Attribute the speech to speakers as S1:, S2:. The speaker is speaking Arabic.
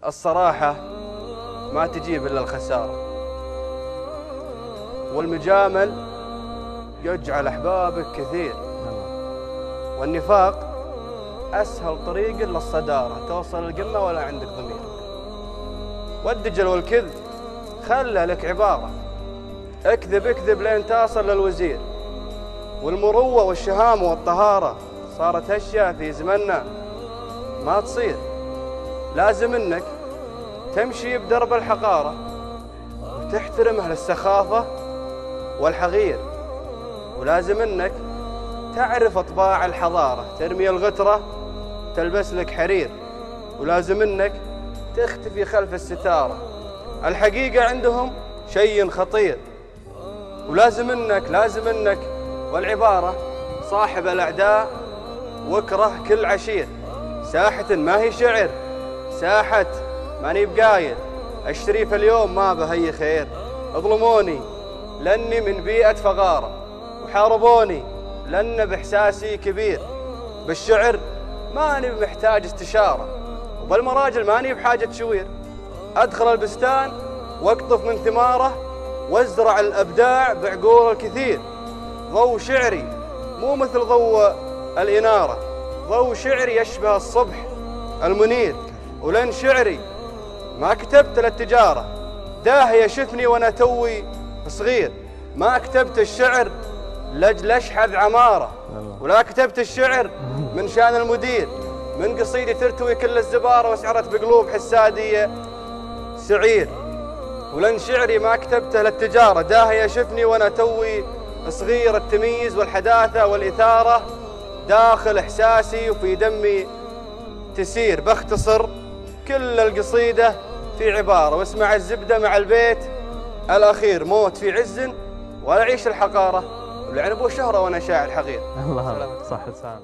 S1: الصراحة ما تجيب إلا الخسارة، والمجامل يجعل أحبابك كثير، والنفاق أسهل طريق للصدارة، توصل القمة ولا عندك ضمير. والدجل والكذب خلى لك عبارة، اكذب اكذب لين تصل للوزير. والمروة والشهامة والطهارة صارت هالشيء في زمننا ما تصير. لازم انك تمشي بدرب الحقارة وتحترم أهل السخافة والحغير، ولازم انك تعرف اطباع الحضارة، ترمي الغترة تلبس لك حرير، ولازم انك تختفي خلف الستارة. الحقيقة عندهم شيء خطير، ولازم انك والعبارة صاحب الأعداء واكره كل عشير. ساحة ما هي شعر، ساحة ماني بقايل، الشريف اليوم ما به أي خير. اظلموني لأني من بيئة فقارة، وحاربوني لأن بإحساسي كبير. بالشعر ماني محتاج استشارة، وبالمراجل ماني بحاجة شوير. أدخل البستان واقطف من ثماره، وازرع الأبداع بعقول الكثير. ضوء شعري مو مثل ضوء الإنارة، ضوء شعري يشبه الصبح المنير. ولن شعري ما كتبت للتجارة، داهية شفني وأنا توي صغير. ما كتبت الشعر لأجل أشحذ عمارة، ولا كتبت الشعر من شان المدير. من قصيدي ترتوي كل الزبارة، وسعرت بقلوب حسادية سعير. ولن شعري ما كتبته للتجارة، داهية شفني وأنا توي صغير. التمييز والحداثة والإثارة داخل إحساسي وفي دمي تسير. بختصر كل القصيدة في عبارة، واسمع الزبدة مع البيت الأخير. موت في عز ولا عيش الحقارة، والعنب والشهرة وأنا شاعر حقير.
S2: الله صح لسانك.